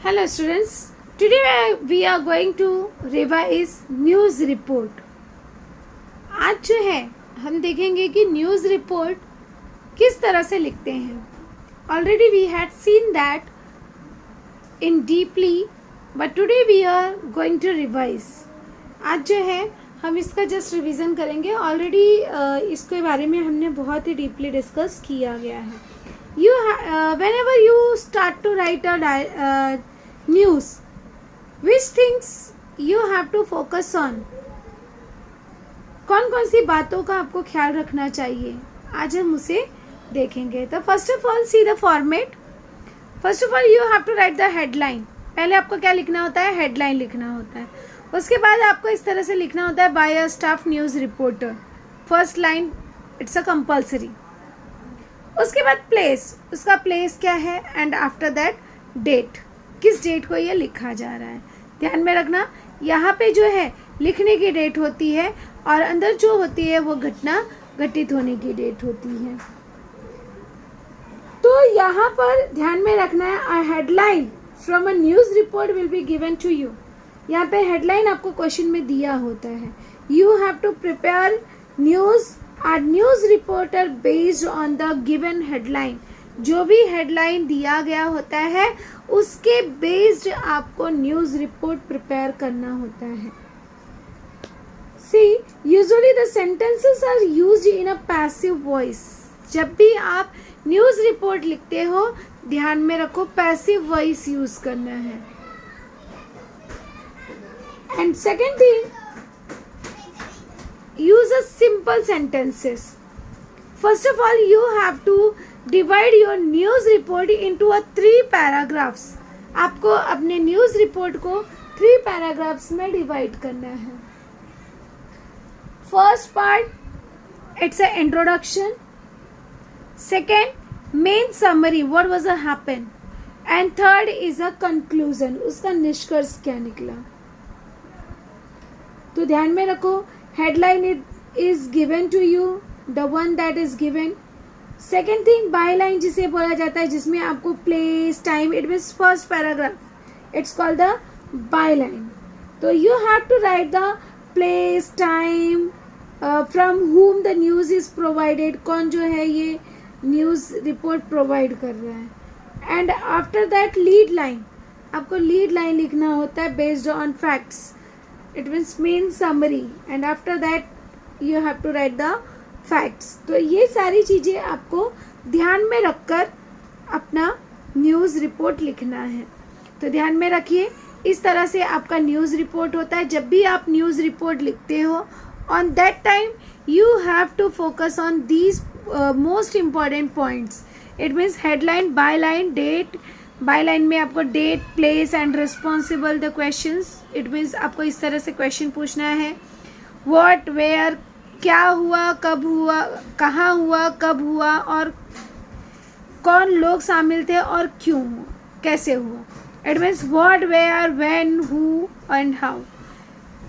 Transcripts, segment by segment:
Hello students, today we are going to revise news report. आज जो है हम देखेंगे कि न्यूज़ रिपोर्ट किस तरह से लिखते हैं. Already we had seen that in deeply, but today we are going to revise. आज जो है हम इसका जस्ट रिवीजन करेंगे. ऑलरेडी इसके बारे में हमने बहुत ही डीपली डिस्कस किया गया है. Whenever you start to write a news, which things you have to focus on? कौन कौन सी बातों का आपको ख्याल रखना चाहिए, आज हम उसे देखेंगे. तो first of all see the format. First of all you have to write the headline. पहले आपको क्या लिखना होता है, हेडलाइन लिखना होता है. उसके बाद आपको इस तरह से लिखना होता है, by a staff news reporter. First line it's a compulsory. उसके बाद प्लेस, उसका प्लेस क्या है, एंड आफ्टर दैट डेट, किस डेट को ये लिखा जा रहा है. ध्यान में रखना, यहाँ पे जो है लिखने की डेट होती है और अंदर जो होती है वो घटना घटित होने की डेट होती है. तो यहाँ पर ध्यान में रखना है, a headline from a news report will be given to you. यहाँ पे हेडलाइन आपको क्वेश्चन में दिया होता है. You have to prepare news reporter based on the given headline. जो भी हेडलाइन दिया गया होता है उसके बेस्ड आपको न्यूज़ रिपोर्ट प्रिपेयर करना होता है. See usually the sentences are used in a passive voice. जब भी आप न्यूज़ रिपोर्ट लिखते हो ध्यान में रखो पैसिव वॉइस यूज करना है. And second thing, use a simple sentences. First of all, you have to divide your news report into a 3 paragraphs. आपको अपने न्यूज़ रिपोर्ट को 3 पैराग्राफ्स में डिवाइड करना है. First part it's a introduction. Second, main summary, what was happen. And third is a conclusion, उसका निष्कर्ष क्या निकला. तो ध्यान में रखो, headline is given to you, the one that is given. Second thing, byline जिसे बोला जाता है, जिसमें आपको place, time, it means first paragraph, it's called the byline. तो you have to write the place, time, from whom the news is provided, कौन जो है ये न्यूज़ रिपोर्ट प्रोवाइड कर रहा है. And after that lead line, आपको lead line लिखना होता है based on facts. It means main summary, and after that you have to write the facts. तो ये सारी चीज़ें आपको ध्यान में रखकर अपना न्यूज़ रिपोर्ट लिखना है. तो ध्यान में रखिए, इस तरह से आपका न्यूज़ रिपोर्ट होता है. जब भी आप न्यूज़ रिपोर्ट लिखते हो, on that time you have to focus on these most important points. It means headline, byline, date. Byline में आपको date, place and responsible the questions. It means आपको इस तरह से क्वेश्चन पूछना है, व्हाट, वेयर, क्या हुआ, कब हुआ, कहाँ हुआ, कब हुआ, और कौन लोग शामिल थे और क्यों हुआ, कैसे हुआ. It means what, where, when, who and how.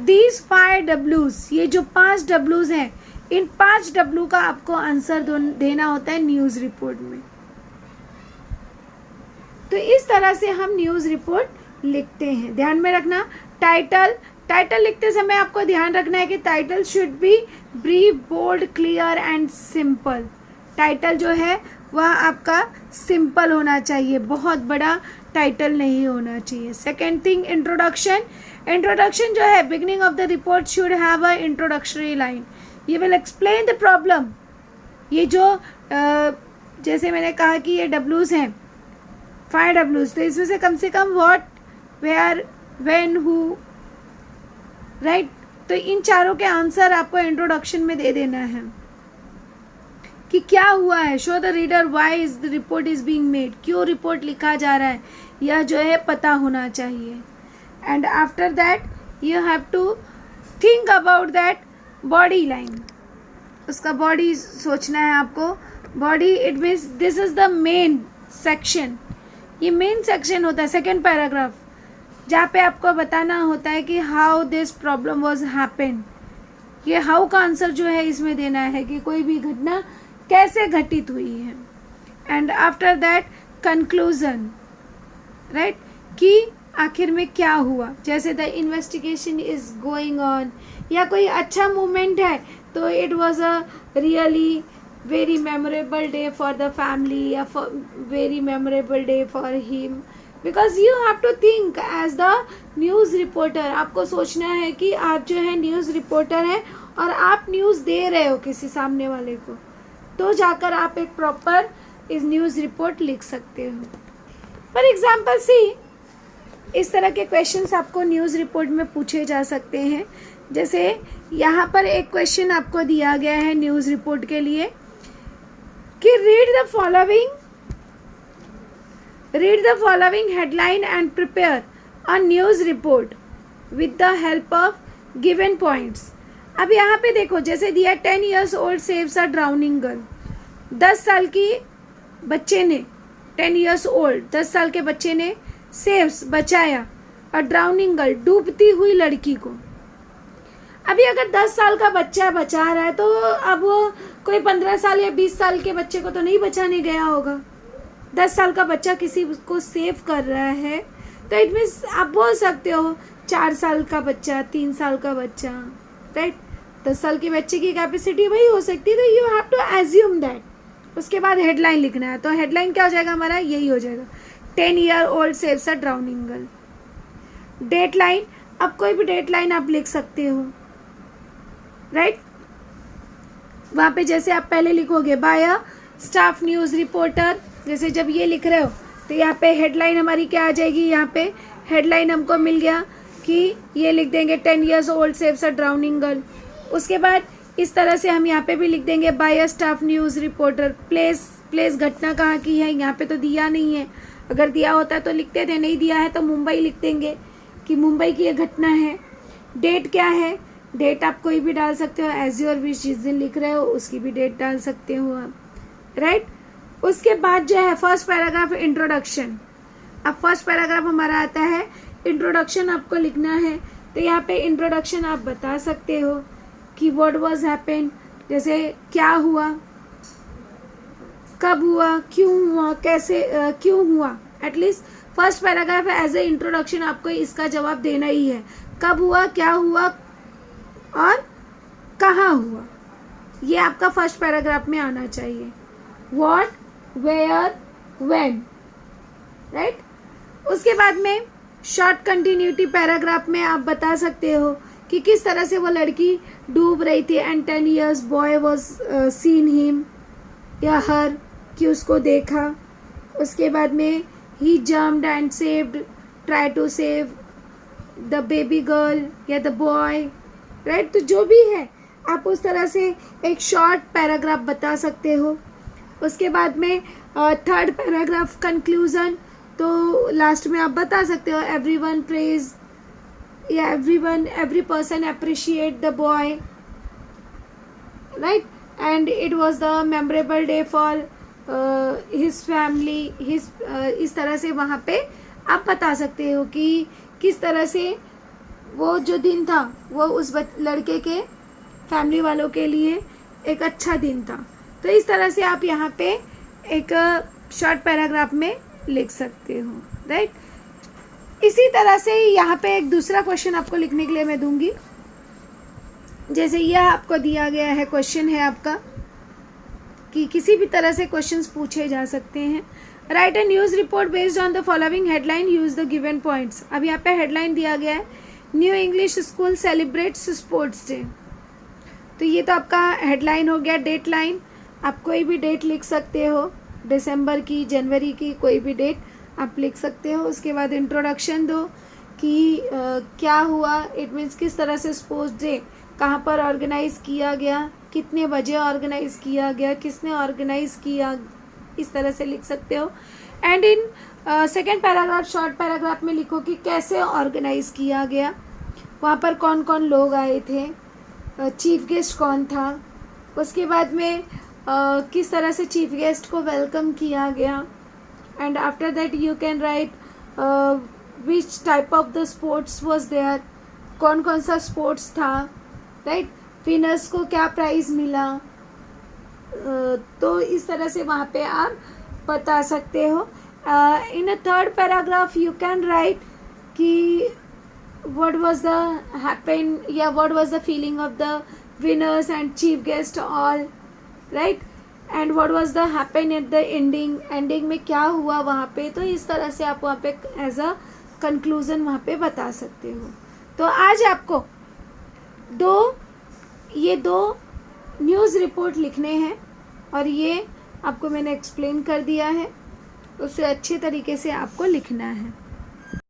These 5 W's, ये जो 5 W's हैं, इन 5 W का आपको आंसर देना होता है न्यूज़ रिपोर्ट में. तो इस तरह से हम न्यूज़ रिपोर्ट लिखते हैं. ध्यान में रखना, टाइटल लिखते समय आपको ध्यान रखना है कि title should be brief, bold, clear and simple. Title जो है वह आपका सिंपल होना चाहिए, बहुत बड़ा टाइटल नहीं होना चाहिए. सेकेंड थिंग, इंट्रोडक्शन जो है, beginning of the report should have a introductory line. ये विल एक्सप्लेन द प्रॉब्लम. ये जो जैसे मैंने कहा कि ये W's हैं, 5 W's, तो इसमें से कम what, where, when, who, right. तो इन चारों के आंसर आपको इंट्रोडक्शन में दे देना है कि क्या हुआ है. Show the reader why is the report is being made, क्यों रिपोर्ट लिखा जा रहा है, यह जो है पता होना चाहिए. And after that you have to think about that body line. उसका बॉडी सोचना है आपको. Body, it means this is the main section. ये मेन सेक्शन होता है, सेकेंड पैराग्राफ, जहाँ पे आपको बताना होता है कि how this problem was happen. ये हाउ का आंसर जो है इसमें देना है कि कोई भी घटना कैसे घटित हुई है. And after that conclusion, right. कि आखिर में क्या हुआ, जैसे the investigation is going on, या कोई अच्छा मोमेंट है तो it was a really very memorable day for the family या very memorable day for him, because you have to think as the news reporter. आपको सोचना है कि आप जो है न्यूज़ रिपोर्टर हैं और आप न्यूज़ दे रहे हो किसी सामने वाले को, तो जाकर आप एक प्रॉपर इस न्यूज़ रिपोर्ट लिख सकते हो। फॉर एग्जाम्पल सी, इस तरह के क्वेश्चंस आपको न्यूज़ रिपोर्ट में पूछे जा सकते हैं। जैसे यहाँ पर एक क्वेश्चन आपको दिया गया है न्यूज़ रिपोर्ट के लिए कि read the following headline and prepare a news report with the help of given points. अब यहाँ पे देखो, जैसे दिया 10 years old saves a drowning girl, 10 साल की बच्चे ने 10 years old 10 साल के बच्चे ने सेव्स बचाया और ड्राउनिंग गर्ल डूबती हुई लड़की को। अभी अगर 10 साल का बच्चा बचा रहा है तो अब वो कोई 15 साल या 20 साल के बच्चे को तो नहीं बचाने गया होगा। 10 साल का बच्चा किसी को सेव कर रहा है तो इट मीन्स आप बोल सकते हो 4 साल का बच्चा, 3 साल का बच्चा, राइट। 10 साल के बच्चे की कैपेसिटी वही हो सकती है, तो you have to assume that. उसके बाद हेडलाइन लिखना है, तो हेडलाइन क्या हो जाएगा हमारा, यही हो जाएगा 10 year old saves a drowning girl। Date line, अब कोई भी डेट लाइन आप लिख सकते हो, राइट। वहाँ पे जैसे आप पहले लिखोगे by a staff news reporter, जैसे जब ये लिख रहे हो तो यहाँ पे हेडलाइन हमारी क्या आ जाएगी, यहाँ पे हेडलाइन हमको मिल गया कि ये लिख देंगे 10 years old saves a drowning girl। उसके बाद इस तरह से हम यहाँ पे भी लिख देंगे by a staff news reporter. Place घटना कहाँ की है, यहाँ पे तो दिया नहीं है, अगर दिया होता तो लिखते थे, नहीं दिया है तो मुंबई लिख देंगे कि मुंबई की ये घटना है। डेट क्या है, डेट आप कोई भी डाल सकते हो, एज योर विश, जिस दिन लिख रहे हो उसकी भी डेट डाल सकते हो आप, राइट। उसके बाद जो है फर्स्ट पैराग्राफ इंट्रोडक्शन। अब फर्स्ट पैराग्राफ हमारा आता है इंट्रोडक्शन, आपको लिखना है, तो यहाँ पे इंट्रोडक्शन आप बता सकते हो कि व्हाट वाज हैपेंड, जैसे क्या हुआ, कब हुआ, क्यों हुआ, कैसे क्यों हुआ। At least first paragraph as a introduction आपको इसका जवाब देना ही है, कब हुआ, क्या हुआ और कहाँ हुआ, ये आपका फर्स्ट पैराग्राफ में आना चाहिए। What, where, when, right. उसके बाद में शॉर्ट कंटिन्यूटी पैराग्राफ में आप बता सकते हो कि किस तरह से वो लड़की डूब रही थी and 10 years boy was seen him या हर, कि उसको देखा। उसके बाद में ही jumped and saved, try to save the baby girl या द बॉय, राइट। तो जो भी है आप उस तरह से एक शॉर्ट पैराग्राफ बता सकते हो। उसके बाद में थर्ड पैराग्राफ कंक्लूजन, तो लास्ट में आप बता सकते हो एवरीवन प्रेज या every person appreciate the boy, right, and it was the memorable day for his family, इस तरह से वहाँ पे आप बता सकते हो कि किस तरह से वो जो दिन था वो उस लड़के के फैमिली वालों के लिए एक अच्छा दिन था। तो इस तरह से आप यहाँ पे एक शॉर्ट पैराग्राफ में लिख सकते हो, राइट। इसी तरह से यहाँ पे एक दूसरा क्वेश्चन आपको लिखने के लिए मैं दूंगी। जैसे यह आपको दिया गया है, क्वेश्चन है आपका कि किसी भी तरह से क्वेश्चंस पूछे जा सकते हैं। Right a news report based on the following headline, use the given points. अब यहाँ पे हेडलाइन दिया गया है new English school celebrates sports day, तो ये तो आपका हेडलाइन हो गया। डेट लाइन, आप कोई भी डेट लिख सकते हो, दिसंबर की, जनवरी की, कोई भी डेट आप लिख सकते हो। उसके बाद इंट्रोडक्शन दो कि क्या हुआ, इट मीन्स किस तरह से स्पोर्ट्स डे कहाँ पर ऑर्गेनाइज किया गया, कितने बजे ऑर्गेनाइज किया गया, किसने ऑर्गेनाइज किया, इस तरह से लिख सकते हो। And in second paragraph, short paragraph में लिखो कि कैसे ऑर्गेनाइज किया गया, वहाँ पर कौन कौन लोग आए थे, चीफ गेस्ट कौन था, उसके बाद में किस तरह से चीफ गेस्ट को वेलकम किया गया। And after that you can write which type of the sports was there, कौन कौन सा स्पोर्ट्स था, राइट, विनर्स को क्या प्राइज़ मिला। तो इस तरह से वहाँ पे आप बता सकते हो। In a third paragraph you can write कि what was the happen, yeah, what was the feeling of the winners and chief guest all, right, and what was the happen at the ending में क्या हुआ वहाँ पे. तो इस तरह से आप वहाँ पे एज अ कंक्लूजन वहाँ पे बता सकते हो. तो आज आपको ये दो न्यूज़ रिपोर्ट लिखने हैं और ये आपको मैंने एक्सप्लेन कर दिया है. उसे अच्छे तरीके से आपको लिखना है.